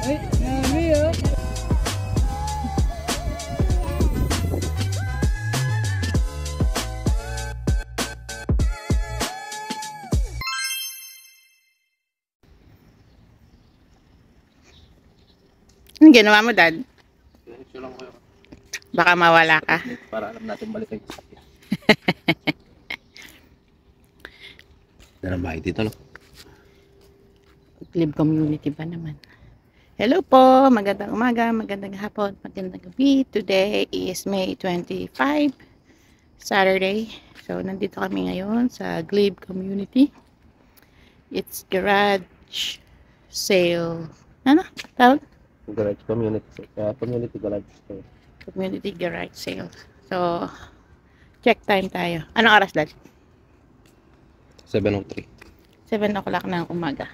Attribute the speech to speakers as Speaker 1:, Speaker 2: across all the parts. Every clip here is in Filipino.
Speaker 1: Ay, nami oh.
Speaker 2: Ano ginawa mo, Dad?
Speaker 3: Diretso lang kayo.
Speaker 2: Baka mawala ka.
Speaker 3: Para alam natin balik kayo sa akin. Yan ang bahay dito, no?
Speaker 2: Glib community ba naman? Hello po, magandang umaga, magandang hapon, magandang gabi. Today is May 25, Saturday. So, nandito kami ngayon sa Glib community. It's garage sale. Ano? Tawag?
Speaker 3: Garage community. Community garage store.
Speaker 2: Community garage sale. So, check time tayo. Anong oras, Dad?
Speaker 3: 7:03.
Speaker 2: 7 o'clock ng umaga.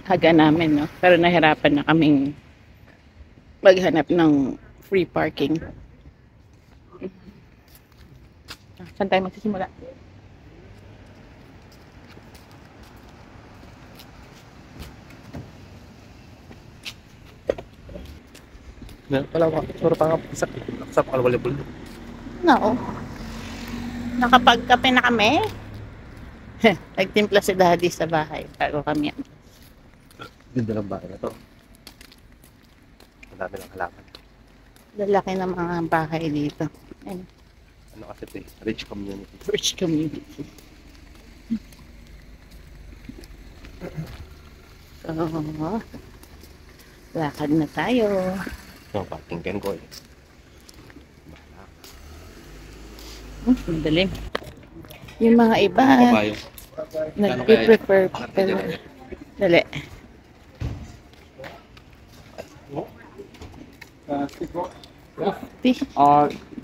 Speaker 2: Haga namin, no? Pero nahirapan na kaming maghanap ng free parking. Saan tayo magsisimula?
Speaker 3: Meron pala ako. Sura pa nga sa pakalwalibol.
Speaker 2: No. Nakapagkape na kami. Nagtimpla si Daddy sa bahay bago kami.
Speaker 3: Ganda ng bahay na to. Madami ng halaman.
Speaker 2: Lalaki ng mga bahay dito. Ayun.
Speaker 3: Ano kasi ito eh? Rich community.
Speaker 2: Rich community. So, lakad na tayo.
Speaker 3: Yung parking ken ko eh.
Speaker 2: Madalim. Yung mga iba,
Speaker 3: Kabayo.
Speaker 2: nag-prefer pero dali. Fifty.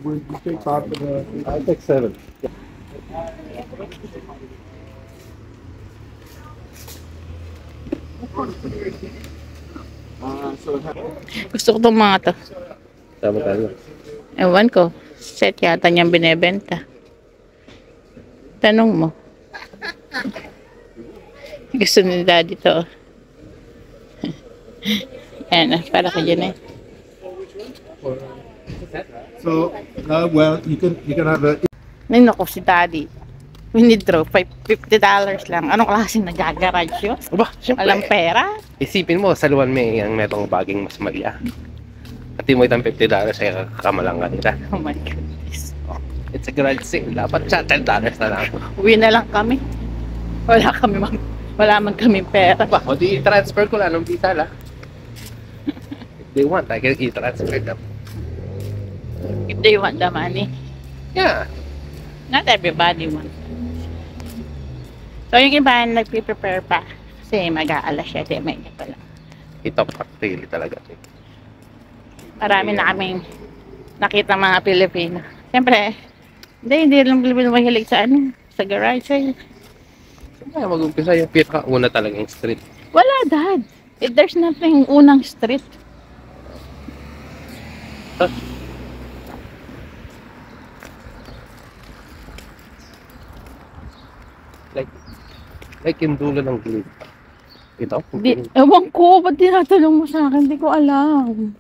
Speaker 4: Would you take part of the... I take 7.
Speaker 2: Gusto ko itong mga to.
Speaker 3: Tama tayo.
Speaker 2: Ewan ko. Set yata niyang binebenta. Tanong mo. Gusto ni Daddy to. Ayan, para ka dyan eh.
Speaker 4: So, well, you can have a...
Speaker 2: Ninoko si Daddy. Winidraw, $50 lang. Anong klaseng nagagarage yun?
Speaker 3: Aba, syempre.
Speaker 2: Walang pera?
Speaker 3: Isipin mo, sa luwan may ang metong baging mas maliya. At mo itang $50 ay kamalang kanila.
Speaker 2: Oh my goodness.
Speaker 3: It's a garage sale. Dapat siya $10 na lang.
Speaker 2: Uwi na lang kami. Wala man kami pera.
Speaker 3: Ba, o di i-transfer ko lang ng visa la. If they want, I can i-transfer them.
Speaker 2: If they want the money.
Speaker 3: Yeah.
Speaker 2: Not everybody wants. So yung iba nagpe-prepare pa. Kasi mag-aalas 7 may pa lang.
Speaker 3: Ito really talaga.
Speaker 2: Marami na kaming nakita mga Pilipino. Siyempre, hindi lang Pilipino mahilig sa sa garage sale.
Speaker 3: Kaya mag-umpisa yung pinaka-una talagang street.
Speaker 2: Wala, Dad. There's nothing unang street.
Speaker 3: Huh? Like yung dulo ng gilid. Ito?
Speaker 2: Ewan ko, ba't tinatanong mo sa akin? Hindi ko alam.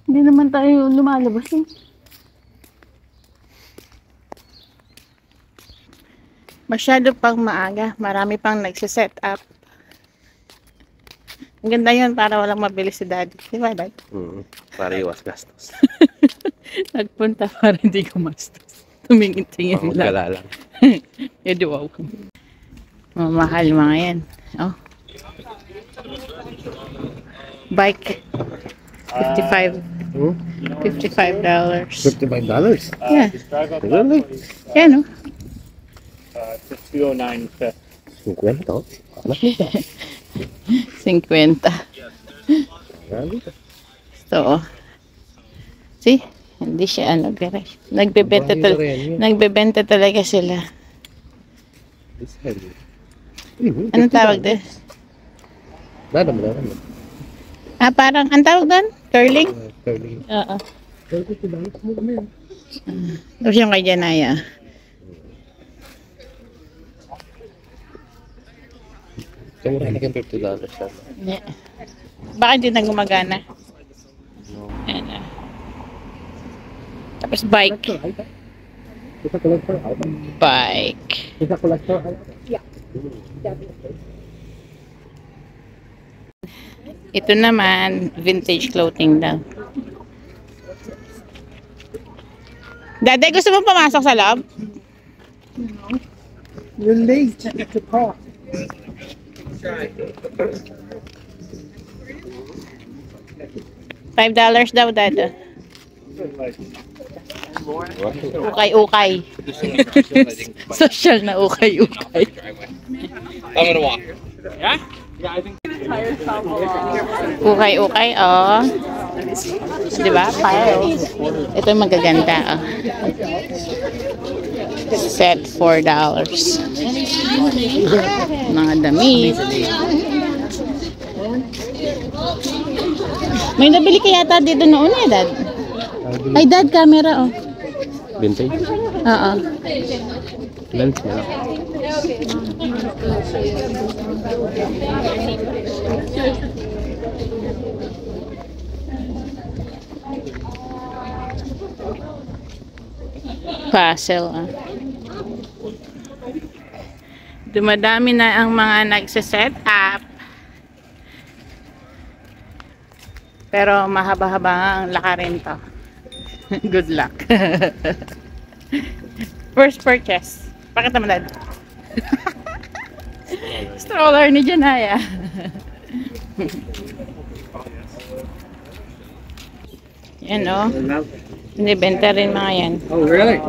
Speaker 2: Hindi naman tayo lumalabas eh. Masyado pang maaga. Marami pang nagsiset up. Ang ganda yun para walang mabili si Daddy. Di ba, Dad?
Speaker 3: Para iwas gastos.
Speaker 2: Nagpunta para hindi gumastos. Tumingin-tingin lang.
Speaker 3: Pangagala lang.
Speaker 2: Yedi wow. Mahal mga yan. Oh. Bike. $55. $55.
Speaker 3: $55?
Speaker 2: Yeah.
Speaker 3: Really?
Speaker 2: Yan, no?
Speaker 1: It's $209.
Speaker 3: 50? Anak nito.
Speaker 2: 50. So, see? Hindi siya garage. Nagbebenta talaga sila. Anong tawag doon?
Speaker 3: Dadam.
Speaker 2: Parang, ang tawag doon? Curling?
Speaker 3: Curling.
Speaker 2: Oo. Tapos yung kay Janaya.
Speaker 3: So, mura lang yung $50 lang.
Speaker 2: Yeah. Baka hindi na gumagana. Ayan na. Tapos bike.
Speaker 3: It's a collector item.
Speaker 2: Bike.
Speaker 3: It's a collector item.
Speaker 2: Ito naman, vintage clothing daw. Dade, gusto mo pumasok sa loob?
Speaker 1: You're late to park.
Speaker 2: $5 daw, Dada. Ukay-ukay. Social na ukay-ukay.
Speaker 3: I'm gonna walk.
Speaker 2: Ukay-ukay, oh. Diba? Ito yung magaganda, oh. Set $4. Mga damit. May nabili ka yata dito noon eh, Dad. Ay, Dad, camera, oh.
Speaker 3: Vintage?
Speaker 2: Oo.
Speaker 3: Lens mo lang.
Speaker 2: Puzzle, ah. Dumadami na ang mga nagsiset up. Pero mahaba-haba ang lakarin to. Good luck. First purchase. Pakita mo, Dad. Stroller ni Janaya. Yan, oh. Binibenta rin mga yan.
Speaker 1: Oh, really?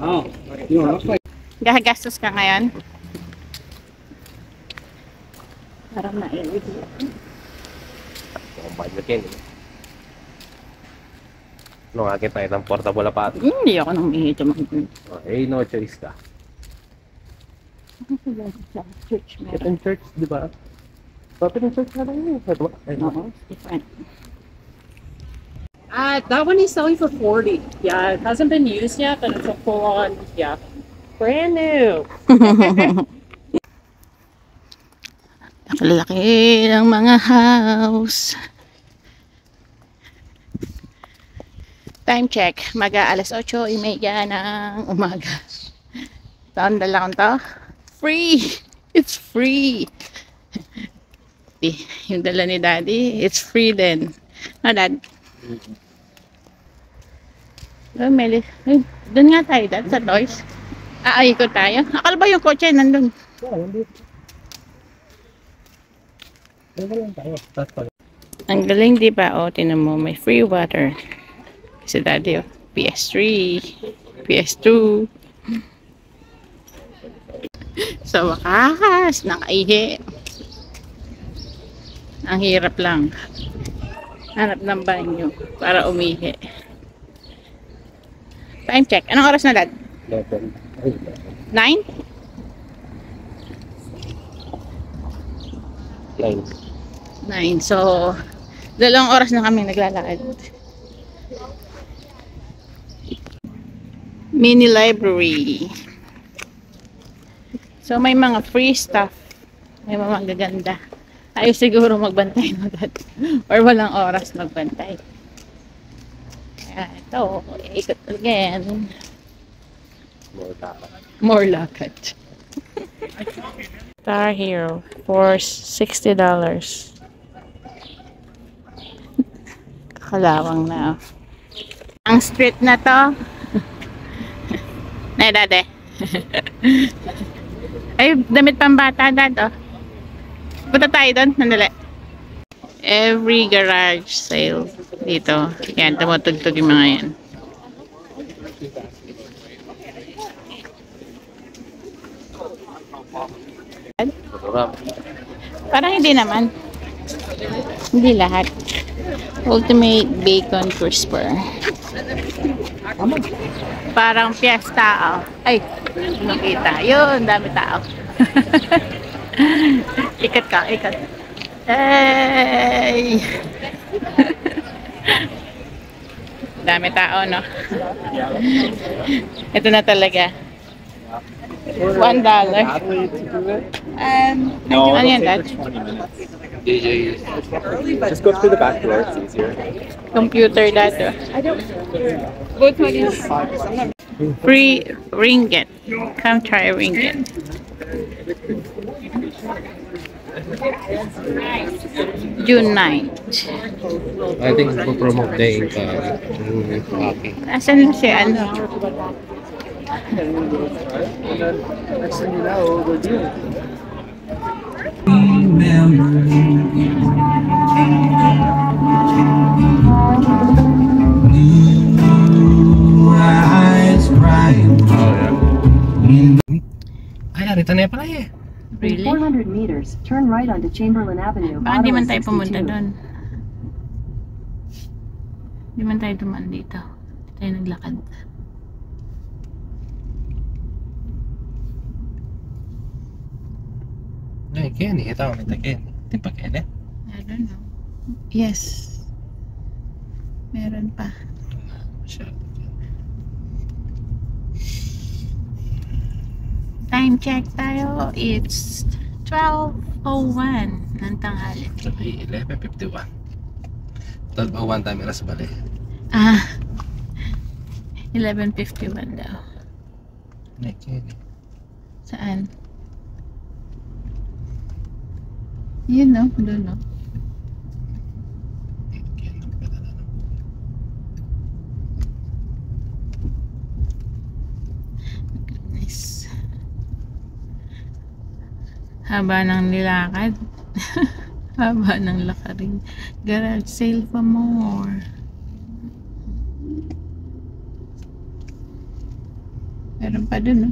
Speaker 1: Oh, you don't look like.
Speaker 2: Gagastos ka ngayon? Parang na-LED.
Speaker 3: Ang budget yan eh. Nung akin tayo ng portable pa.
Speaker 2: Hindi ako nang mihi ito mga
Speaker 3: Eh, no choice ka.
Speaker 2: church meron.
Speaker 3: Ito yung church, di ba? Sabi ng church na lang yun.
Speaker 2: Oo, different.
Speaker 5: That one he's selling for 40. Yeah, it hasn't been used yet, but it's a full on, yeah, brand new.
Speaker 2: Nakalaki ng mga house. Time check. Alas 8:30 ng umaga. Saan dala ko to? Free! It's free! Yung dala ni Daddy, it's free din. No, Dad? Oh, Meli. Doon nga tayo, Dad, sa toys. Ikot tayo. Akala ba yung kotse nandun? Ang galing, di ba? O, tinan mo, may free water. Kasi Daddy, oh, PS3, PS2. Sa wakas, nakaihi. Ang hirap lang. Hanap ng banyo para umihi. Time check. Anong oras na, Dad? 9?
Speaker 3: 9.
Speaker 2: 9. So, 2 oras na kami naglalakad. Mini library. So, may mga free stuff. May mga gaganda. Ayos siguro magbantay no, Dad. Or walang oras magbantay. Kaya ito, ikot again. More lakad. Star Hero for $60. Kalawang na. Ang street na to. Na, Dad eh. Ay, damit pambata, Dad, oh. Punta tayo doon, nandali. Every garage sale dito. Yan, tumutugtog yung mga yan. Parang hindi naman. Hindi lahat. Ultimate Bacon Crisper. Parang fiesta, oh. Ay, nakita. Yun, dami tao. Ikat ka, ikat. Hey! Dami tao, no? Ito na talaga. $1.
Speaker 1: Adelaide to do it?
Speaker 2: Ano
Speaker 1: No, it'll
Speaker 2: yan,
Speaker 1: take
Speaker 2: Dad?
Speaker 1: like 20 minutes.
Speaker 3: DJ.
Speaker 1: Just go through the back door, it's easier.
Speaker 2: Computer data. Both one is free ringgit. Come try ringgit. June 9th.
Speaker 3: I think po-promote din ka. Okay.
Speaker 2: Asan na si ano?
Speaker 1: Next thing you know, we're doing.
Speaker 3: Ay, narito na pala eh.
Speaker 2: Really?
Speaker 6: 400 meters, turn right onto Chamberlain Avenue.
Speaker 2: Baka di man
Speaker 6: Ottawa
Speaker 2: tayo pumunta
Speaker 6: 62.
Speaker 2: doon. Di man tayo dumaan dito. Di tayo naglakad.
Speaker 3: Ay, Kenny. Ito ako nita Kenny. Di pa Kenny?
Speaker 2: I don't know. Yes. Meron pa.
Speaker 3: Masyado.
Speaker 2: Time check tayo. It's 12:01 ng tanghali.
Speaker 3: Sabi, 11:51. 12:01 tayo meron sa bali.
Speaker 2: 11:51 daw.
Speaker 3: Ay, Kenny.
Speaker 2: Saan? Yun no, doon no.
Speaker 3: Kenny, nagpadala na.
Speaker 2: Goodness. Haba ng nilakad. Haba ng lakarin. Garage sale pa more. Meron pa dun, no?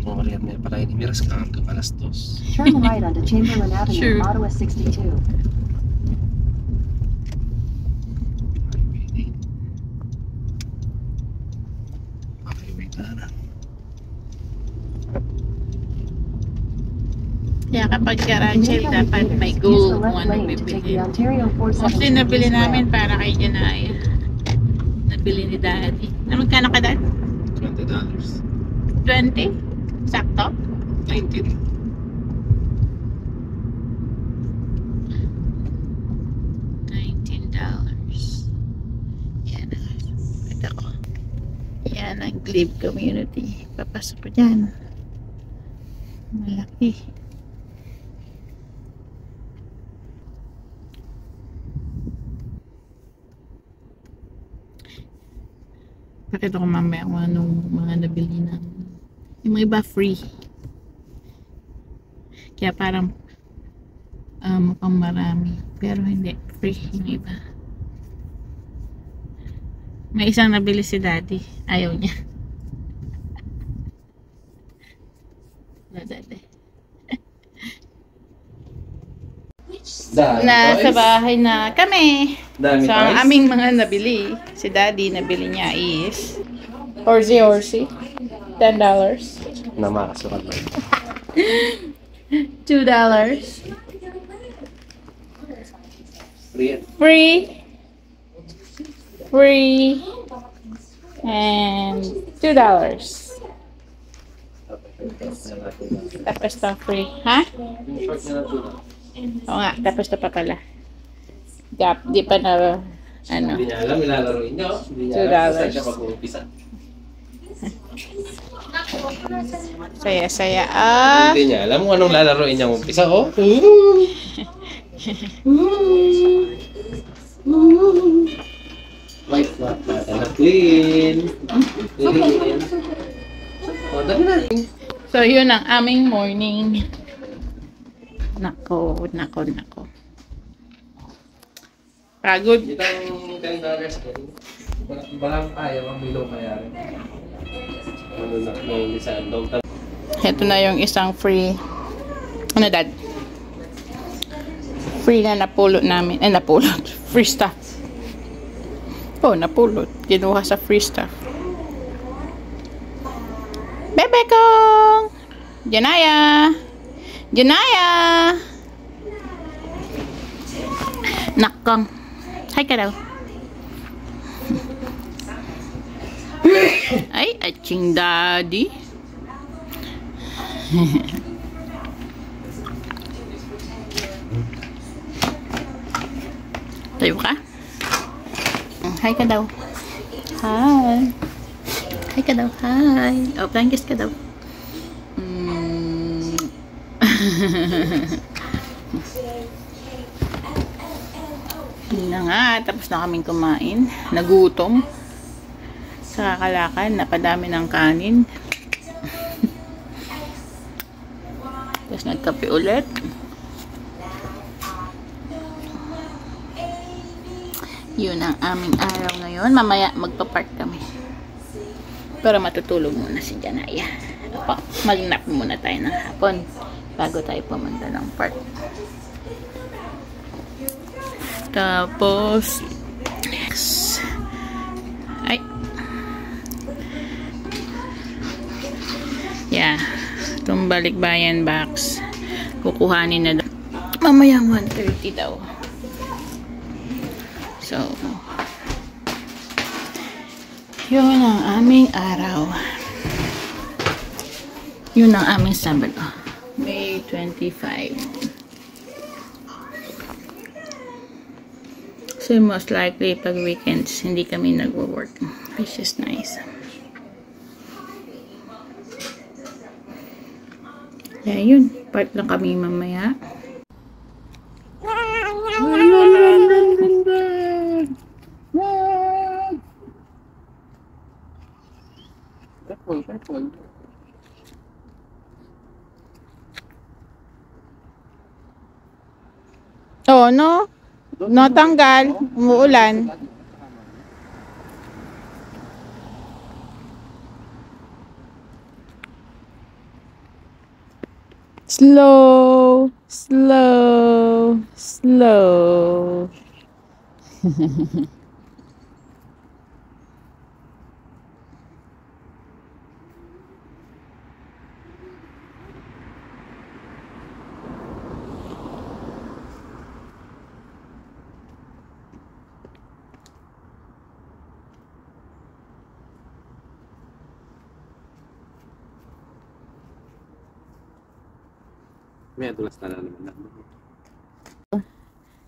Speaker 3: Mariam na pala ini miras ka hanggang alas 2.
Speaker 6: Turn right onto Chamberlain Avenue,
Speaker 2: Sure.
Speaker 6: Ottawa 62.
Speaker 3: Okay, wait na.
Speaker 2: Kaya kapag garage
Speaker 6: In
Speaker 2: sale,
Speaker 6: 800
Speaker 2: dapat may
Speaker 6: meters, use
Speaker 2: goal
Speaker 6: the
Speaker 2: kung
Speaker 6: left
Speaker 2: ano
Speaker 6: lane to take
Speaker 2: bibili.
Speaker 6: the Ontario
Speaker 2: Mostly
Speaker 6: 417
Speaker 2: nabili
Speaker 6: East
Speaker 2: namin
Speaker 6: Rail.
Speaker 2: para kay Janaya. Nabili ni Daddy. Na magkano ka, Dad?
Speaker 3: $20.
Speaker 2: 20? Sakto?
Speaker 3: 19.
Speaker 2: $19. Yan ang ito ko. Yan ang Glebe community. Papasok ko dyan. Malaki. Pakita ko mamaya kung anong mga nabili na. Yung mga iba free. Kaya parang mukhang marami. Pero hindi. Free yung iba. May isang nabili si Daddy. Ayaw niya. Na Daddy. Nasa bahay na kami.
Speaker 3: Dami
Speaker 2: So, ang aming mga nabili, si Daddy, nabili niya is horsey. $10.
Speaker 3: Na makasukat mo.
Speaker 2: $2.
Speaker 3: Free.
Speaker 2: Free. And $2. Tapos to free. Ha? Oo nga, tapos to pa pala. Gap, di pa na, ano.
Speaker 3: Hindi niya alam, ilalaroin niyo. Hindi niya
Speaker 2: $2.
Speaker 3: alam, saan siya mag-uumpisa.
Speaker 2: Saya-saya.
Speaker 3: Hindi niya alam kung anong lalaroin niya umpisa, oh. White flat na clean. Clean. O, dali na.
Speaker 2: So, yun ang aming morning. Nako. Pagod.
Speaker 3: Itang $10. Balang ayaw, ang bilog kaya rin. Ano na, may isang dog.
Speaker 2: Ito na yung isang free. Ano, Dad? Free na napulot namin. Napulot. Free stuff. Oh, napulot. Kinuha sa free stuff. Bebe kong! Janaya! Nakong. Hi ka daw. Ay, aching daddy. Tayo ka? Hi ka daw. Hi. Hi ka daw. Hi. Oh, flying kiss ka daw. Yun na nga. Tapos na kaming kumain. Nagutom. Sa kakalakan. Napadami ng kanin. Tapos nagkape ulit. Yun ang aming araw ngayon. Mamaya magpa-park kami. Pero matutulog muna si Janaya. Mag-nap muna tayo ng hapon bago tayo pumunta ng park. Tapos ay yeah, itong balikbayan box kukuhanin na daw mamayang 1:30 daw. So yun ang aming araw. Yun ang aming Sabado. May 25. So most likely pag weekends hindi kami nagwo-work, which is nice. Yeah, yun. Park lang kami mamaya.
Speaker 1: Careful.
Speaker 2: Oh, no? Natanggal. Umuulan. Slow.
Speaker 3: May adulas na naman.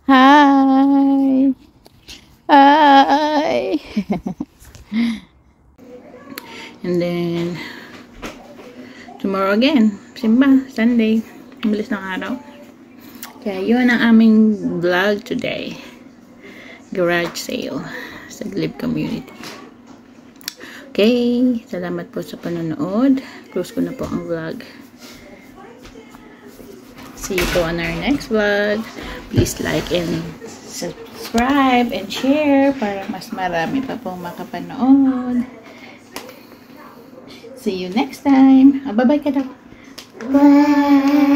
Speaker 2: Hi. And then tomorrow again, simba, Sunday. Bilis ng araw. Kaya yun ang aming vlog today. Garage sale sa Glebe Community. Okay, salamat po sa panonood. Close ko na po ang vlog. See you po on our next vlog. Please like and subscribe and share para mas marami pa pong makapanood. See you next time. Bye-bye ka daw. Bye!